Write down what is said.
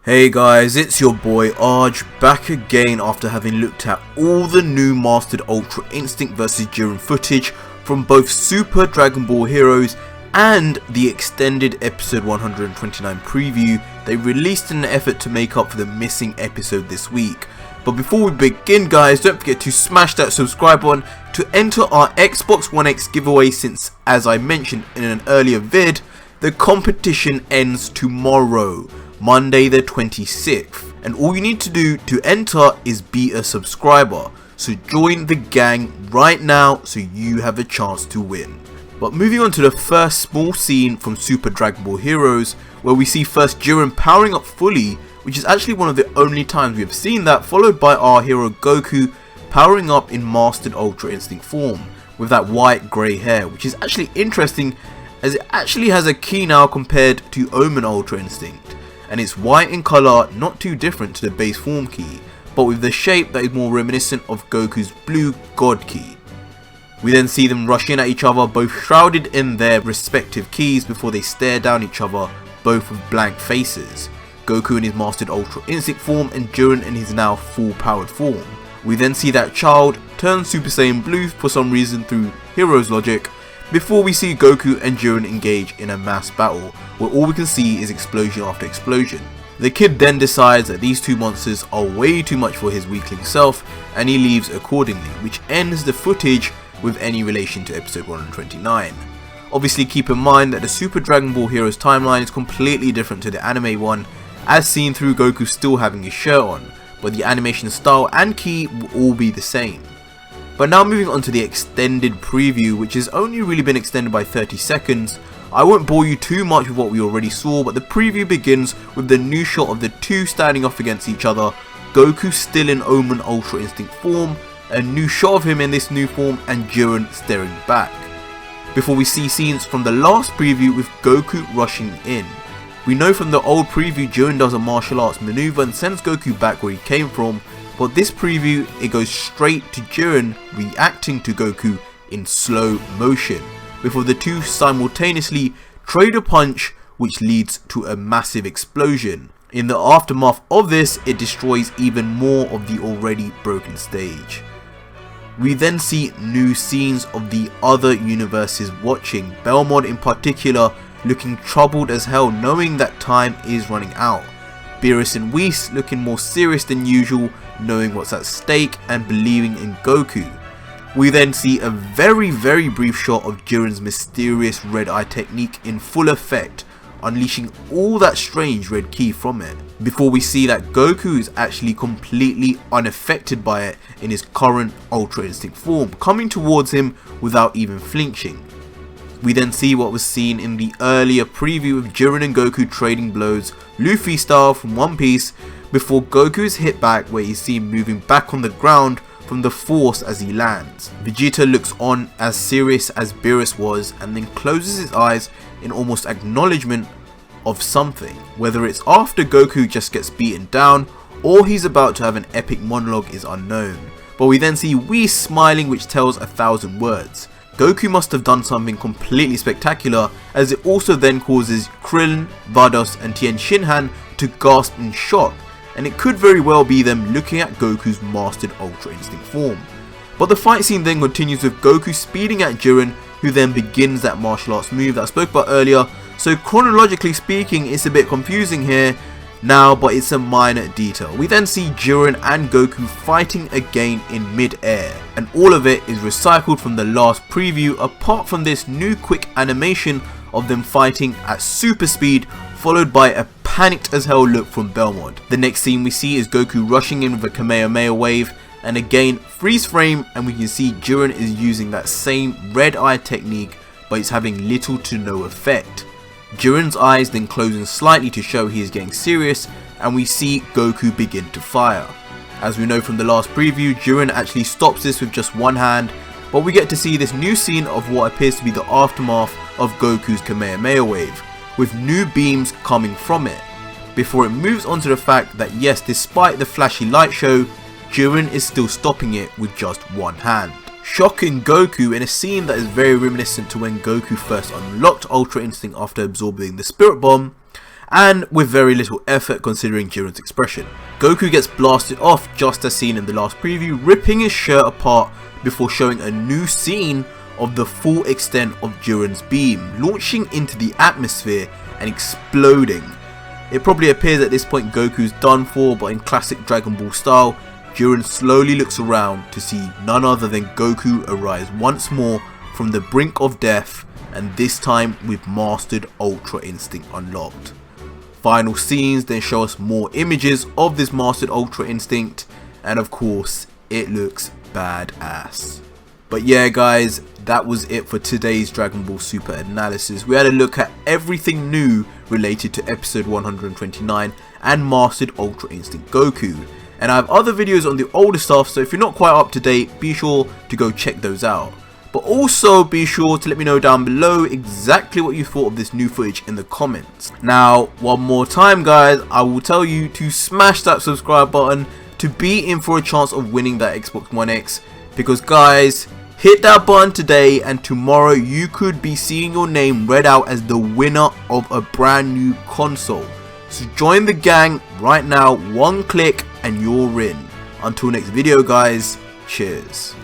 Hey guys, it's your boy Arj, back again after having looked at all the new Mastered Ultra Instinct vs Jiren footage from both Super Dragon Ball Heroes and the extended episode 129 preview they released in an effort to make up for the missing episode this week. But before we begin guys, don't forget to smash that subscribe button to enter our Xbox One X giveaway, since as I mentioned in an earlier vid, the competition ends tomorrow, Monday the 26th, and all you need to do to enter is be a subscriber. So join the gang right now so you have a chance to win. But moving on to the first small scene from Super Dragon Ball Heroes, where we see first Jiren powering up fully, which is actually one of the only times we have seen that, followed by our hero Goku powering up in Mastered Ultra Instinct form with that white grey hair, which is actually interesting as it actually has a key now compared to Omen Ultra Instinct, and it's white in colour, not too different to the base form key, but with the shape that is more reminiscent of Goku's blue God key. We then see them rush in at each other, both shrouded in their respective keys, before they stare down each other, both with blank faces. Goku in his Mastered Ultra Instinct form and Jiren in his now full powered form. We then see that child turn Super Saiyan Blue for some reason through Hero's logic, before we see Goku and Jiren engage in a mass battle, where all we can see is explosion after explosion. The kid then decides that these two monsters are way too much for his weakling self, and he leaves accordingly, which ends the footage with any relation to episode 129. Obviously keep in mind that the Super Dragon Ball Heroes timeline is completely different to the anime one, as seen through Goku still having his shirt on, but the animation style and key will all be the same. But now moving on to the extended preview, which has only really been extended by 30 seconds. I won't bore you too much with what we already saw, but the preview begins with the new shot of the two standing off against each other, Goku still in Omen Ultra Instinct form, a new shot of him in this new form, and Jiren staring back. Before we see scenes from the last preview with Goku rushing in. We know from the old preview Jiren does a martial arts maneuver and sends Goku back where he came from, but this preview it goes straight to Jiren reacting to Goku in slow motion, before the two simultaneously trade a punch, which leads to a massive explosion. In the aftermath of this, it destroys even more of the already broken stage. We then see new scenes of the other universes watching, Belmod in particular looking troubled as hell, knowing that time is running out. Beerus and Whis looking more serious than usual, knowing what's at stake and believing in Goku. We then see a very brief shot of Jiren's mysterious red eye technique in full effect, unleashing all that strange red ki from it, before we see that Goku is actually completely unaffected by it in his current Ultra Instinct form, coming towards him without even flinching. We then see what was seen in the earlier preview of Jiren and Goku trading blows, Luffy style from One Piece, before Goku is hit back, where you see him moving back on the ground from the force as he lands. Vegeta looks on as serious as Beerus was, and then closes his eyes in almost acknowledgement of something, whether it's after Goku just gets beaten down or he's about to have an epic monologue is unknown. But we then see Whis smiling, which tells 1,000 words. Goku must have done something completely spectacular, as it also then causes Krillin, Vados and Tien Shinhan to gasp in shock, and it could very well be them looking at Goku's Mastered Ultra Instinct form. But the fight scene then continues with Goku speeding at Jiren, who then begins that martial arts move that I spoke about earlier, so chronologically speaking it's a bit confusing here now, but it's a minor detail. We then see Jiren and Goku fighting again in mid-air, and all of it is recycled from the last preview, apart from this new quick animation of them fighting at super speed, followed by a panicked as hell look from Belmod. The next scene we see is Goku rushing in with a Kamehameha wave, and again freeze frame, and we can see Jiren is using that same red eye technique, but it's having little to no effect. Jiren's eyes then closing slightly to show he is getting serious, and we see Goku begin to fire. As we know from the last preview, Jiren actually stops this with just one hand, but we get to see this new scene of what appears to be the aftermath of Goku's Kamehameha wave, with new beams coming from it, before it moves on to the fact that yes, despite the flashy light show, Jiren is still stopping it with just one hand. shocking Goku in a scene that is very reminiscent to when Goku first unlocked Ultra Instinct after absorbing the Spirit Bomb, and with very little effort considering Jiren's expression. Goku gets blasted off just as seen in the last preview, ripping his shirt apart before showing a new scene of the full extent of Jiren's beam, launching into the atmosphere and exploding. It probably appears at this point Goku's done for, but in classic Dragon Ball style, Jiren slowly looks around to see none other than Goku arise once more from the brink of death, and this time with mastered Ultra Instinct unlocked. Final scenes then show us more images of this mastered Ultra Instinct, and of course it looks badass. But yeah guys, that was it for today's Dragon Ball Super analysis. We had a look at everything new related to episode 129 and mastered Ultra Instinct Goku. And I have other videos on the older stuff, so if you're not quite up to date, be sure to go check those out. But also be sure to let me know down below exactly what you thought of this new footage in the comments. Now, one more time guys, I will tell you to smash that subscribe button to be in for a chance of winning that Xbox One X. Because guys, hit that button today and tomorrow you could be seeing your name read out as the winner of a brand new console. So join the gang right now, one click and you're in. Until next video guys, cheers.